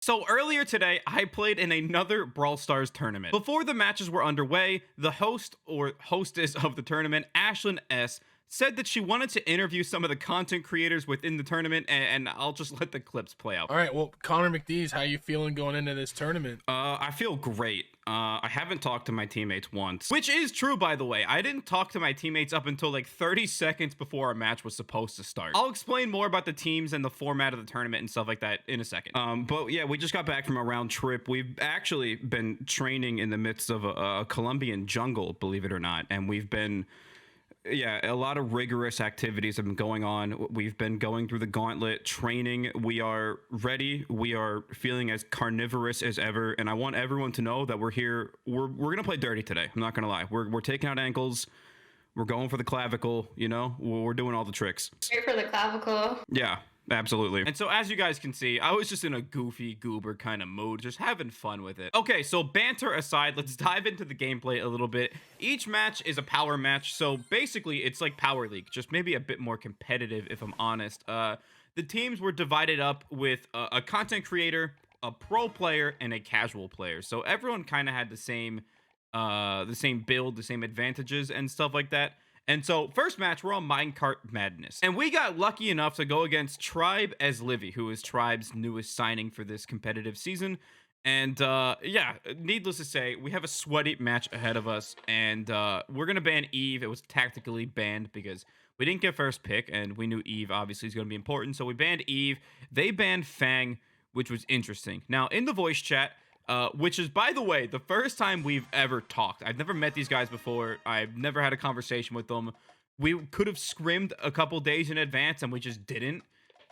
So earlier today, I played in another Brawl Stars tournament. Before the matches were underway, the host or hostess of the tournament, Ashlyn S, said that she wanted to interview some of the content creators within the tournament, and I'll just let the clips play out. All right, well, Connor McDees, how you feeling going into this tournament? I feel great. I haven't talked to my teammates once, which is true, by the way. I didn't talk to my teammates up until like 30 seconds before our match was supposed to start. I'll explain more about the teams and the format of the tournament and stuff like that in a second. But yeah, we just got back from a round trip. We've actually been training in the midst of a Colombian jungle, believe it or not, and we've been a lot of rigorous activities have been going on. We've been going through the gauntlet training. We are ready. We are feeling as carnivorous as ever, and I want everyone to know that we're here. We're gonna play dirty today. I'm not gonna lie. We're taking out ankles. We're going for the clavicle. You know, we're doing all the tricks. Straight for the clavicle. Yeah, absolutely. And so as you guys can see, I was just in a goofy goober kind of mood, just having fun with it. Okay, so banter aside, let's dive into the gameplay a little bit. Each match is a power match, so basically it's like Power League, just maybe a bit more competitive if I'm honest. The teams were divided up with a content creator, a pro player, and a casual player. So everyone kind of had the same build, the same advantages and stuff like that. And so, first match, we're on Minecart Madness. And we got lucky enough to go against Tribe as Livy, who is Tribe's newest signing for this competitive season. And yeah, needless to say, we have a sweaty match ahead of us. And we're going to ban Eve. It was tactically banned because we didn't get first pick. And we knew Eve, obviously, is going to be important. So we banned Eve. They banned Fang, which was interesting. Now, in the voice chat, which is, by the way, the first time we've ever talked. I've never met these guys before. I've never had a conversation with them. We could have scrimmed a couple days in advance, and we just didn't.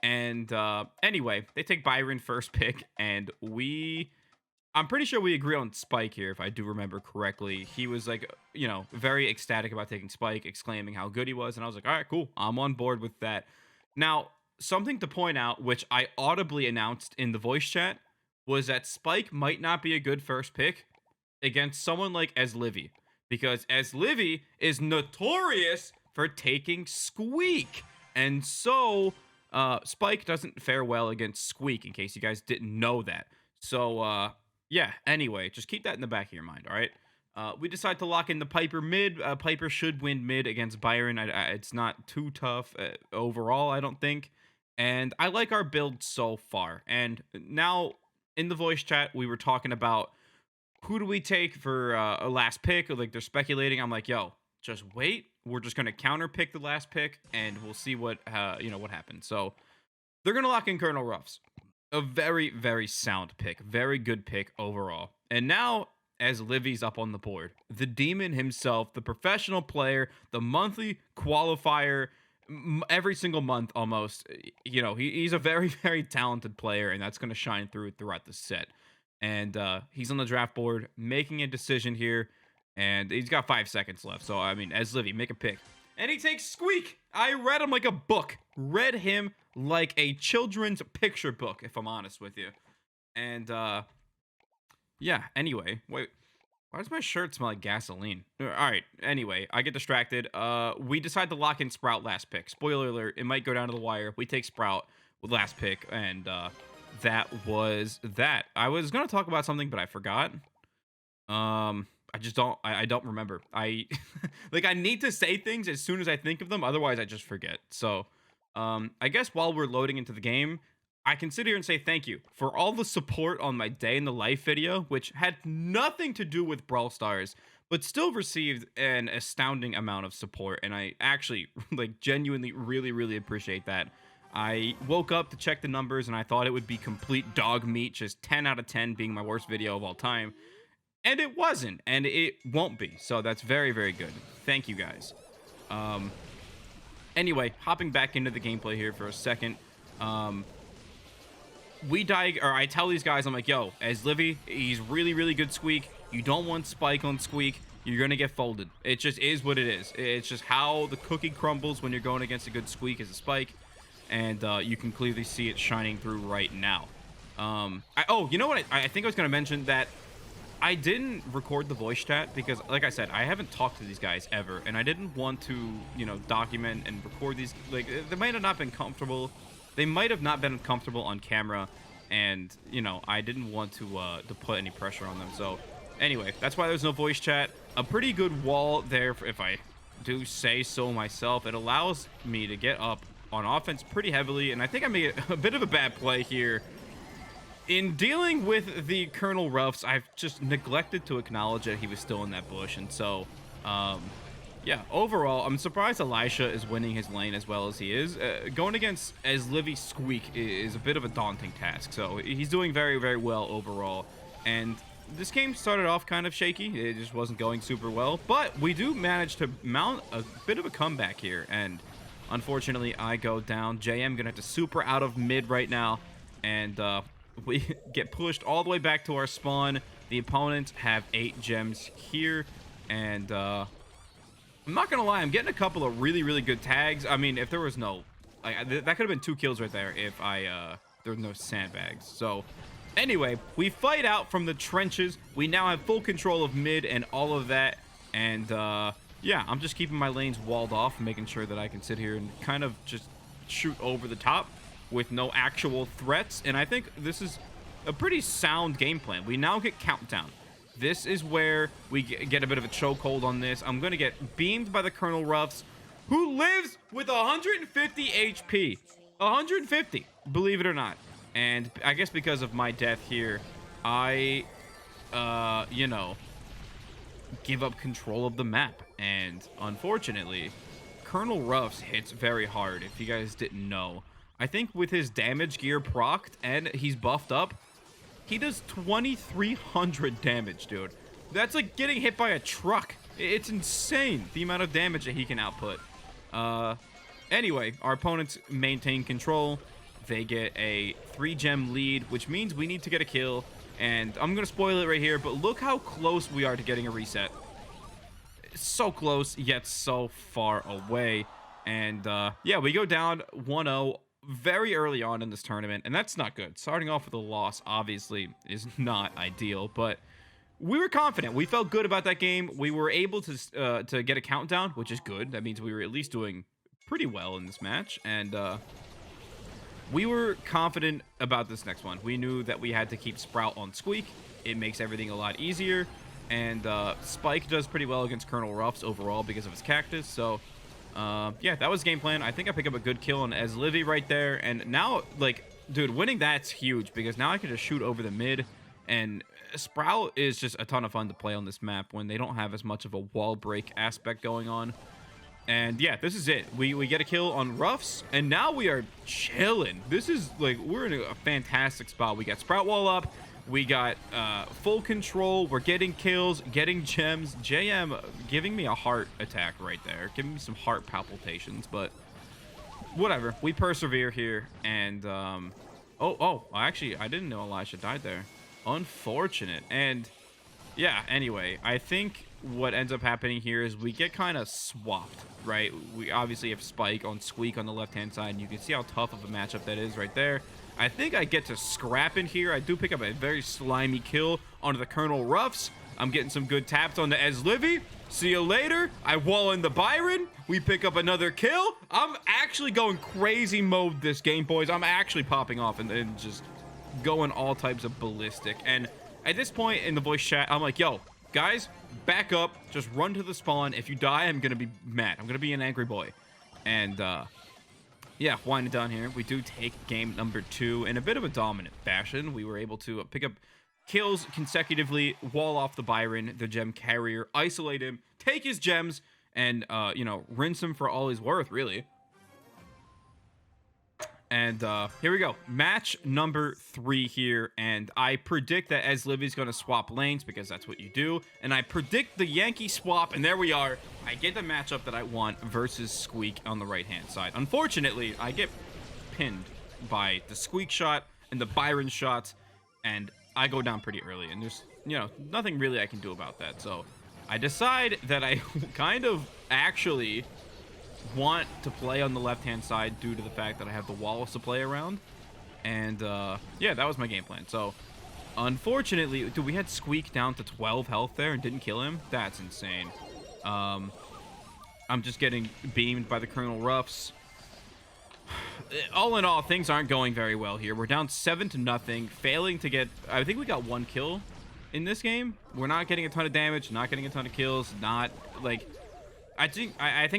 And anyway, they take Byron first pick, and I'm pretty sure we agree on Spike here, if I do remember correctly. He was like, you know, very ecstatic about taking Spike, exclaiming how good he was, and I was like, all right, cool. I'm on board with that. Now, something to point out, which I audibly announced in the voice chat, was that Spike might not be a good first pick against someone like Livy, because Livy is notorious for taking Squeak. And so Spike doesn't fare well against Squeak, in case you guys didn't know that. So yeah, anyway, just keep that in the back of your mind, all right? We decide to lock in the Piper mid. Piper should win mid against Byron. It's not too tough overall, I don't think. And I like our build so far. And now, in the voice chat, we were talking about who do we take for a last pick. Like, they're speculating. I'm like, yo, just wait. We're just gonna counter pick the last pick, and we'll see what what happens. So they're gonna lock in Colonel Ruffs. A very, very sound pick, very good pick overall. And now, as Livy's up on the board, the demon himself, the professional player, the monthly qualifier. Every single month almost, you know, he's a very, very talented player, and that's going to shine through throughout the set. And he's on the draft board making a decision here, and he's got 5 seconds left. So I mean, as Livy, make a pick, and he takes Squeak. I read him like a book, read him like a children's picture book, if I'm honest with you. And yeah, anyway, wait, why does my shirt smell like gasoline? All right, anyway, I get distracted. We decide to lock in Sprout last pick. Spoiler alert, it might go down to the wire. We take Sprout with last pick, and that was that. I was going to talk about something, but I forgot. I just don't, I don't remember. I need to say things as soon as I think of them, otherwise I just forget. So, I guess while we're loading into the game, I can sit here and say thank you for all the support on my day in the life video, which had nothing to do with Brawl Stars, but still received an astounding amount of support. And I actually, like, genuinely really, really appreciate that. I woke up to check the numbers, and I thought it would be complete dog meat, just 10 out of 10 being my worst video of all time. And it wasn't, and it won't be. So that's very, very good. Thank you, guys. Anyway, hopping back into the gameplay here for a second. I tell these guys, I'm like, yo, as Livy, he's really, really good Squeak. You don't want Spike on Squeak. You're going to get folded. It just is what it is. It's just how the cookie crumbles when you're going against a good Squeak as a Spike. And you can clearly see it shining through right now. You know what? I think I was going to mention that I didn't record the voice chat because, like I said, I haven't talked to these guys ever. And I didn't want to, document and record these. Like, they might have not been comfortable. They might have not been comfortable on camera, and you know, I didn't want to put any pressure on them. So anyway, that's why there's no voice chat. A pretty good wall there, if I do say so myself. It allows me to get up on offense pretty heavily, and I think I made a bit of a bad play here. In dealing with the Colonel Ruffs, I've just neglected to acknowledge that he was still in that bush, and so, yeah, overall, I'm surprised Elisha is winning his lane as well as he is. Going against as Livy Squeak is a bit of a daunting task, so he's doing very, very well overall, and this game started off kind of shaky. It just wasn't going super well, but we do manage to mount a bit of a comeback here, and unfortunately, I go down. JM gonna have to super out of mid right now, and we get pushed all the way back to our spawn. The opponents have 8 gems here, and I'm not gonna lie, I'm getting a couple of really, really good tags. I mean, if there was no, that could have been 2 kills right there if there was no sandbags. So anyway, we fight out from the trenches. We now have full control of mid and all of that, and yeah, I'm just keeping my lanes walled off, making sure that I can sit here and kind of just shoot over the top with no actual threats. And I think this is a pretty sound game plan. We now get countdown. This is where we get a bit of a chokehold on this. I'm going to get beamed by the Colonel Ruffs, who lives with 150 HP. 150, believe it or not. And I guess because of my death here, I, you know, give up control of the map. And unfortunately, Colonel Ruffs hits very hard, if you guys didn't know. I think with his damage gear procced and he's buffed up, he does 2,300 damage, dude. That's like getting hit by a truck. It's insane, the amount of damage that he can output. Anyway, our opponents maintain control. They get a 3-gem lead, which means we need to get a kill. And I'm going to spoil it right here, but look how close we are to getting a reset. So close, yet so far away. And yeah, we go down 1-0 very early on in this tournament, and that's not good. Starting off with a loss, obviously, is not ideal, but we were confident. We felt good about that game. We were able to get a countdown, which is good. That means we were at least doing pretty well in this match, and we were confident about this next one. We knew that we had to keep Sprout on Squeak. It makes everything a lot easier, and Spike does pretty well against Colonel Ruffs overall because of his cactus, so yeah, that was game plan. I think I pick up a good kill on as Livy right there, and now, like, dude, winning that's huge because now I can just shoot over the mid, and Sprout is just a ton of fun to play on this map when they don't have as much of a wall break aspect going on. And yeah, this is it. We get a kill on Ruffs, and now we are chilling. This is like, we're in a fantastic spot. We got Sprout wall up. We got full control. We're getting kills, getting gems. JM giving me a heart attack right there. Giving me some heart palpitations, but whatever. We persevere here, and actually, I didn't know Elisha died there. Unfortunate. And yeah, anyway, I think what ends up happening here is we get kind of swapped, right? We obviously have Spike on Squeak on the left-hand side, and you can see how tough of a matchup that is right there. I think I get to scrap in here. I do pick up a very slimy kill onto the Colonel Ruffs. I'm getting some good taps on the Ez Livy. See you later. I wall in the Byron. We pick up another kill. I'm actually going crazy mode this game, boys. I'm actually popping off and just going all types of ballistic. And at this point in the voice chat, I'm like, yo, guys, back up. Just run to the spawn. If you die, I'm going to be mad. I'm going to be an angry boy. And, yeah, winding down here. We do take game number 2 in a bit of a dominant fashion. We were able to pick up kills consecutively, wall off the Byron, the gem carrier, isolate him, take his gems, and, you know, rinse him for all he's worth, really. And here we go. Match number 3 here. And I predict that Ez Livy's going to swap lanes because that's what you do. And I predict the Yankee swap. And there we are. I get the matchup that I want versus Squeak on the right-hand side. Unfortunately, I get pinned by the Squeak shot and the Byron shot. And I go down pretty early. And there's, you know, nothing really I can do about that. So I decide that I kind of actually want to play on the left-hand side due to the fact that I have the walls to play around. And yeah, that was my game plan. So unfortunately, dude, we had Squeak down to 12 health there and didn't kill him. That's insane. I'm just getting beamed by the Colonel Ruffs. all in all, things aren't going very well here. We're down 7-0, failing to get, I think we got 1 kill in this game. We're not getting a ton of damage, not getting a ton of kills, not like, I think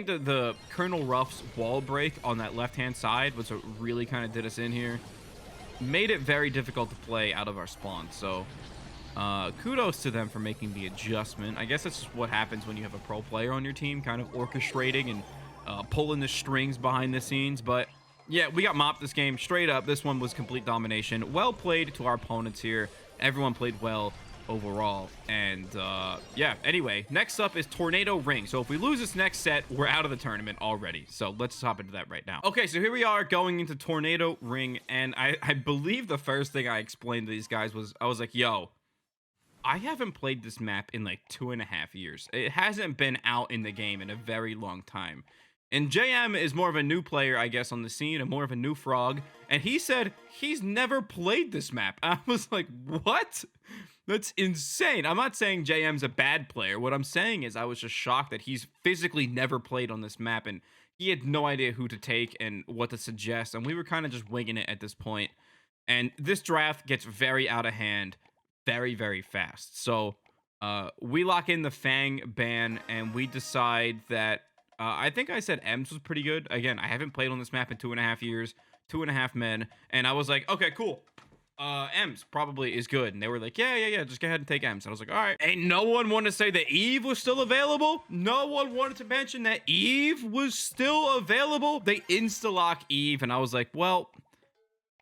that the Colonel Ruff's wall break on that left-hand side was what really kind of did us in here. Made it very difficult to play out of our spawn. So kudos to them for making the adjustment. I guess that's just what happens when you have a pro player on your team, kind of orchestrating and pulling the strings behind the scenes. But yeah, we got mopped this game straight up. This one was complete domination. Well played to our opponents here. Everyone played well overall. And yeah, anyway, next up is Tornado Ring. So if we lose this next set, we're out of the tournament already. So let's hop into that right now. Okay, so here we are going into Tornado Ring, and I believe the first thing I explained to these guys was, I was like, yo, I haven't played this map in like 2.5 years. It hasn't been out in the game in a very long time. And JM is more of a new player, I guess, on the scene, and more of a new frog. And he said he's never played this map. I was like, what? That's insane. I'm not saying JM's a bad player. What I'm saying is I was just shocked that he's physically never played on this map, and he had no idea who to take and what to suggest. And we were kind of just winging it at this point. And this draft gets very out of hand very, very fast. So we lock in the Fang ban, and we decide that I think I said Ems was pretty good. Again, I haven't played on this map in 2.5 years, 2.5 men. And I was like, okay, cool. Ems probably is good. And they were like, yeah, just go ahead and take Ems. And I was like, all right. Ain't no one wanted to say that Eve was still available. No one wanted to mention that Eve was still available. They insta-lock Eve. And I was like, well,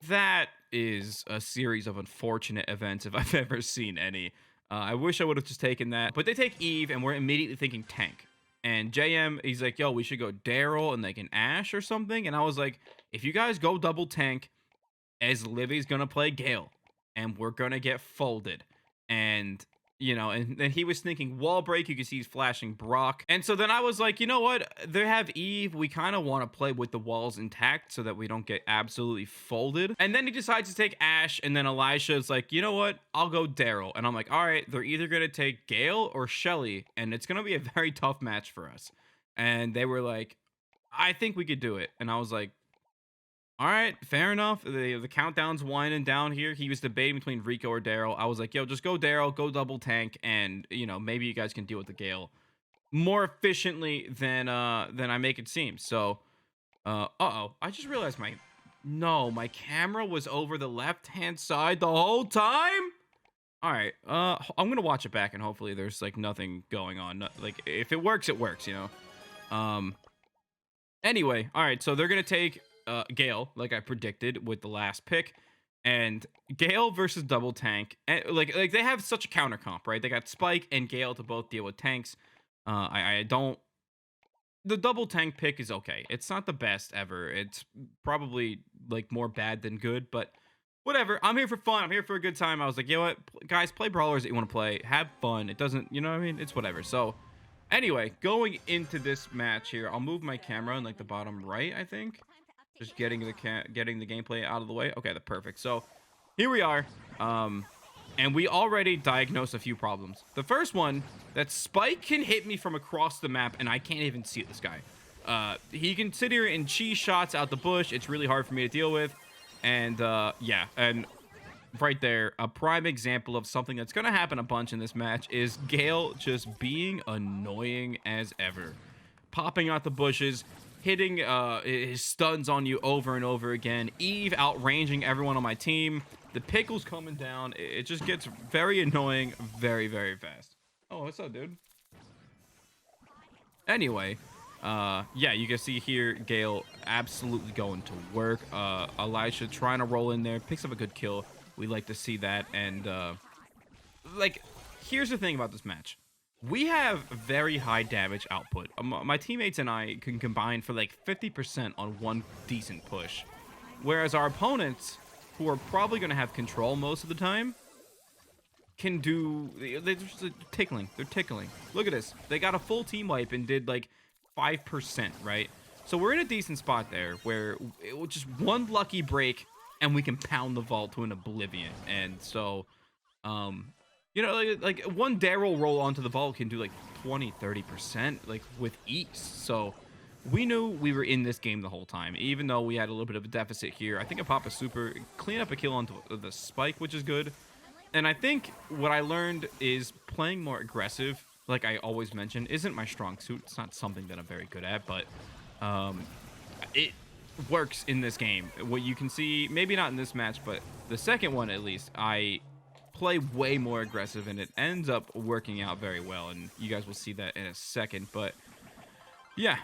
that is a series of unfortunate events if I've ever seen any. I wish I would have just taken that. But they take Eve, and we're immediately thinking tank. And JM, he's like, yo, we should go Daryl and like an Ash or something. And I was like, if you guys go double tank, as Livy's gonna play Gale, and we're gonna get folded. And, you know, and then he was thinking wall break. You can see he's flashing Brock. And so then I was like, you know what? They have Eve. We kind of want to play with the walls intact so that we don't get absolutely folded. And then he decides to take Ash. And then Elisha is like, you know what? I'll go Daryl. And I'm like, all right, they're either going to take Gale or Shelly. And it's going to be a very tough match for us. And they were like, I think we could do it. And I was like, all right, fair enough. The countdown's winding down here. He was debating between Rico or Daryl. I was like, yo, just go Daryl, go double tank, and, you know, maybe you guys can deal with the Gale more efficiently than I make it seem. So, uh-oh. I just realized my camera was over the left-hand side the whole time? All right, I'm going to watch it back, and hopefully there's, like, nothing going on. Like, if it works, you know? Anyway, all right, so they're going to take Gale, like I predicted with the last pick, and Gale versus double tank, and like they have such a counter comp, right? They got Spike and Gale to both deal with tanks. I don't. The double tank pick is okay. It's not the best ever. It's probably like more bad than good, but whatever. I'm here for fun. I'm here for a good time. I was like, you know what, guys, play brawlers that you want to play. Have fun. It doesn't, you know what I mean? It's whatever. So anyway, going into this match here, I'll move my camera in like the bottom right, I think. Just getting the gameplay out of the way. Okay, that's perfect. So here we are, and we already diagnosed a few problems. The first one, that Spike can hit me from across the map, and I can't even see this guy. He can sit here and cheese shots out the bush. It's really hard for me to deal with, and yeah, and right there, a prime example of something that's gonna happen a bunch in this match is Gale just being annoying as ever, popping out the bushes, hitting his stuns on you over and over again. Eve outranging everyone on my team. The pickle's coming down. It just gets very annoying very, very fast. Oh, what's up, dude? Anyway, yeah, you can see here Gale absolutely going to work. Elisha trying to roll in there, picks up a good kill. We like to see that. And like, here's the thing about this match. We have very high damage output. My teammates and I can combine for like 50% on one decent push. Whereas our opponents, who are probably going to have control most of the time, can do... They're just tickling. They're tickling. Look at this. They got a full team wipe and did like 5%, right? So we're in a decent spot there where it was just one lucky break and we can pound the vault to an oblivion. And so... you know, like one Daryl roll onto the vault can do like 20-30%, like with ease. So we knew we were in this game the whole time, even though we had a little bit of a deficit here. I think I pop a super, clean up a kill onto the spike, which is good. And I think what I learned is playing more aggressive, like I always mention, isn't my strong suit. It's not something that I'm very good at, but it works in this game. What you can see, maybe not in this match, but the second one at least, I play way more aggressive, and it ends up working out very well. And you guys will see that in a second, but yeah.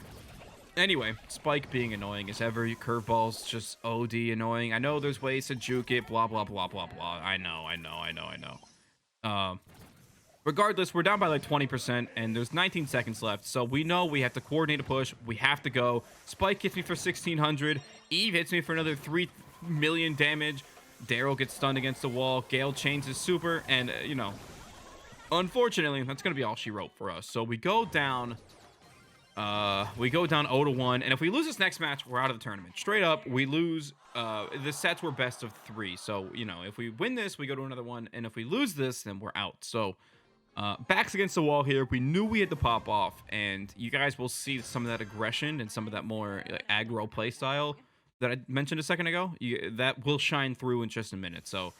Anyway, Spike being annoying as ever. Curveball's just OD annoying. I know there's ways to juke it, blah, blah, blah, blah, blah. I know. Regardless, we're down by like 20%, and there's 19 seconds left, so we know we have to coordinate a push. We have to go. Spike hits me for 1,600. Eve hits me for another 3 million damage. Daryl gets stunned against the wall. Gale chains his super, and, you know, unfortunately, that's going to be all she wrote for us. So we go down... 0-1, and if we lose this next match, we're out of the tournament. Straight up, we lose. The sets were best of 3, so, you know, if we win this, we go to another one, and if we lose this, then we're out. So, backs against the wall here. We knew we had to pop off, and you guys will see some of that aggression and some of that more aggro play style that I mentioned a second ago. That will shine through in just a minute, so...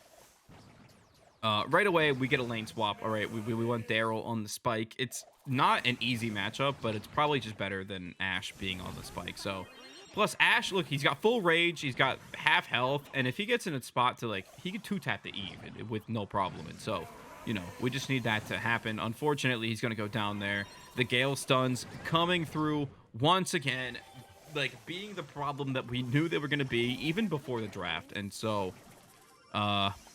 right away, we get a lane swap. All right, we want Daryl on the spike. It's not an easy matchup, but it's probably just better than Ash being on the spike. So, plus Ash, look, he's got full rage. He's got half health. And if he gets in a spot to, like, he could 2-tap the Eve with no problem. And so, you know, we just need that to happen. Unfortunately, he's going to go down there. The Gale stuns coming through once again, like, being the problem that we knew they were going to be even before the draft. And so...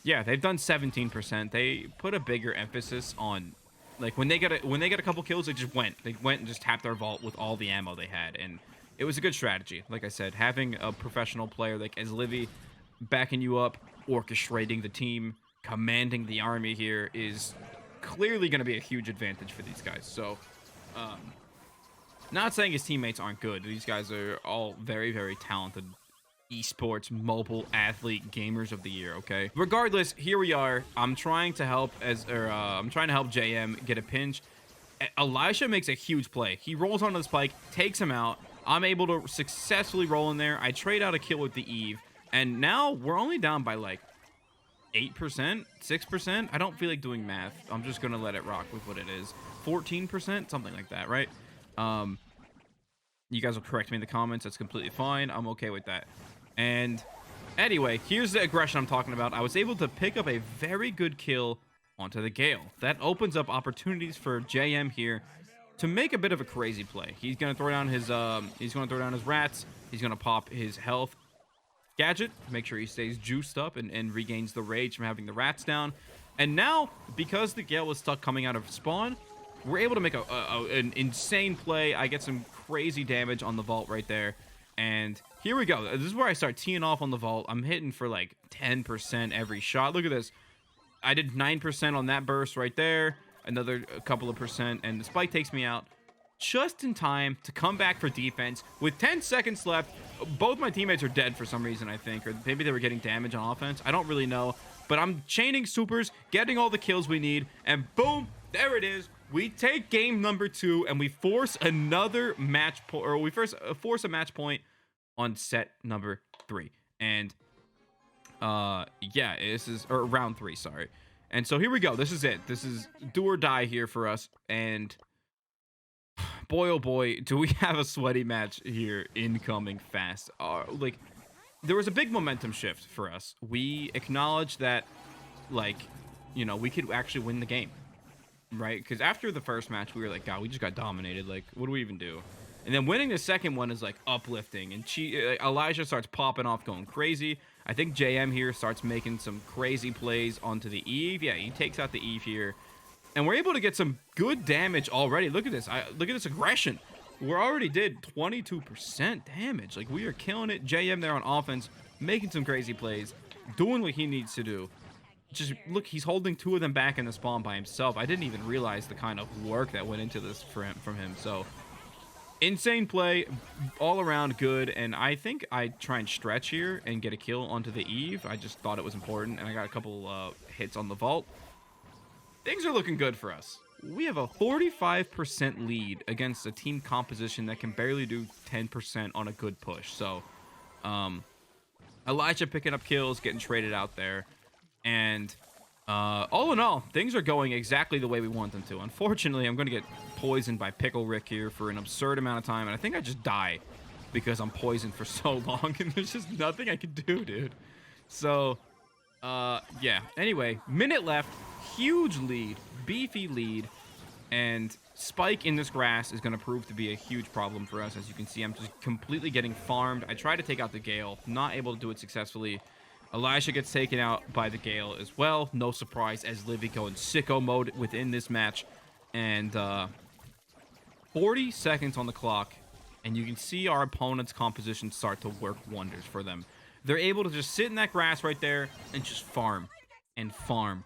yeah, they've done 17%. They put a bigger emphasis on, like, when they get a couple kills, they went and just tapped our vault with all the ammo they had, and it was a good strategy. Like I said, having a professional player like as Livy backing you up, orchestrating the team, commanding the army here is clearly going to be a huge advantage for these guys. So, not saying his teammates aren't good. These guys are all very, very talented esports mobile athlete gamers of the year. Okay, regardless, here we are. I'm trying to help JM get a pinch. Elijah makes a huge play. He rolls onto the spike, takes him out. I'm able to successfully roll in there. I trade out a kill with the Eve, and now we're only down by like 8%, 6%. I don't feel like doing math. I'm just gonna let it rock with what it is. 14%, something like that, right? You guys will correct me in the comments. That's completely fine. I'm okay with that. And anyway, here's the aggression I'm talking about. I was able to pick up a very good kill onto the Gale. That opens up opportunities for JM here to make a bit of a crazy play. He's gonna throw down his rats. He's gonna pop his health gadget, make sure he stays juiced up and regains the rage from having the rats down. And now, because the Gale was stuck coming out of spawn, we're able to make an insane play. I get some crazy damage on the vault right there. And here we go. This is where I start teeing off on the vault. I'm hitting for like 10% every shot. Look at this. I did 9% on that burst right there. Another couple of percent. And the spike takes me out just in time to come back for defense. With 10 seconds left, both my teammates are dead for some reason, I think. Or maybe they were getting damage on offense. I don't really know. But I'm chaining supers, getting all the kills we need. And boom, there it is. We take game number 2 and we force another match point, or we first force a match point on set number 3. And yeah, or round 3, sorry. And so here we go. This is it. This is do or die here for us. And boy, oh boy, do we have a sweaty match here incoming fast. Like, there was a big momentum shift for us. We acknowledged that, like, you know, we could actually win the game. Right? Because after the first match, we were like, God, we just got dominated. Like, what do we even do? And then winning the second one is, like, uplifting. And Elijah starts popping off, going crazy. I think JM here starts making some crazy plays onto the Eve. Yeah, he takes out the Eve here. And we're able to get some good damage already. Look at this. Look at this aggression. We already did 22% damage. Like, we are killing it. JM there on offense, making some crazy plays, doing what he needs to do. Just look, he's holding 2 of them back in the spawn by himself. I didn't even realize the kind of work that went into this from him. So, insane play, all around good. And I think I try and stretch here and get a kill onto the Eve. I just thought it was important, and I got a couple hits on the vault. Things are looking good for us. we have a 45% lead against a team composition that can barely do 10% on a good push. So, Elijah picking up kills, getting traded out there. And all in all, things are going exactly the way we want them to. Unfortunately, I'm going to get poisoned by Pickle Rick here for an absurd amount of time. And I think I just die because I'm poisoned for so long. And there's just nothing I can do, dude. So, yeah. Anyway, minute left. Huge lead. Beefy lead. And Spike in this grass is going to prove to be a huge problem for us. As you can see, I'm just completely getting farmed. I tried to take out the Gale. Not able to do it successfully. Elijah gets taken out by the Gale as well. No surprise as Livy go in sicko mode within this match. And 40 seconds on the clock. And you can see our opponent's composition start to work wonders for them. They're able to just sit in that grass right there and just farm. And farm.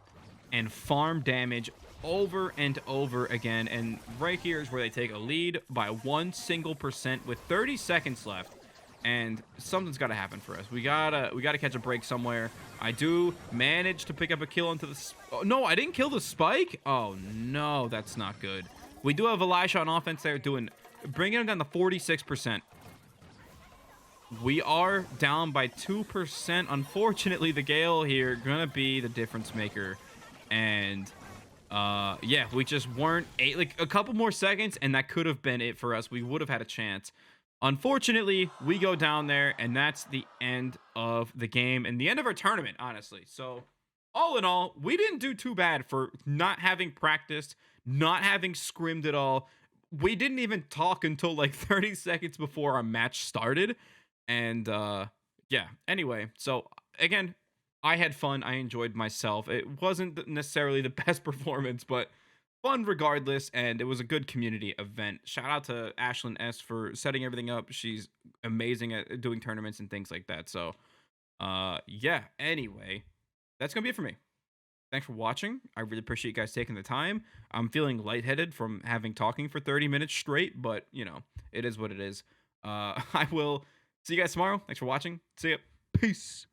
And farm damage over and over again. And right here is where they take a lead by 1% with 30 seconds left. And something's got to happen for us. We gotta catch a break somewhere. I do manage to pick up a kill into the... Oh, no, I didn't kill the Spike? Oh, no, that's not good. We do have Elisha on offense there bringing him down to 46%. We are down by 2%. Unfortunately, the Gale here gonna be the difference maker. And... yeah, we just weren't... like, a couple more seconds, and that could have been it for us. We would have had a chance. Unfortunately, we go down there, and that's the end of the game and the end of our tournament, honestly. So, all in all, we didn't do too bad for not having practiced, not having scrimmed at all. We didn't even talk until like 30 seconds before our match started. And, yeah, anyway, so, again, I had fun. I enjoyed myself. It wasn't necessarily the best performance, but... fun regardless, and it was a good community event. Shout out to Ashlyn S for setting everything up. She's amazing at doing tournaments and things like that. So, yeah, anyway, that's going to be it for me. Thanks for watching. I really appreciate you guys taking the time. I'm feeling lightheaded from having talking for 30 minutes straight, but, you know, it is what it is. I will see you guys tomorrow. Thanks for watching. See ya. Peace.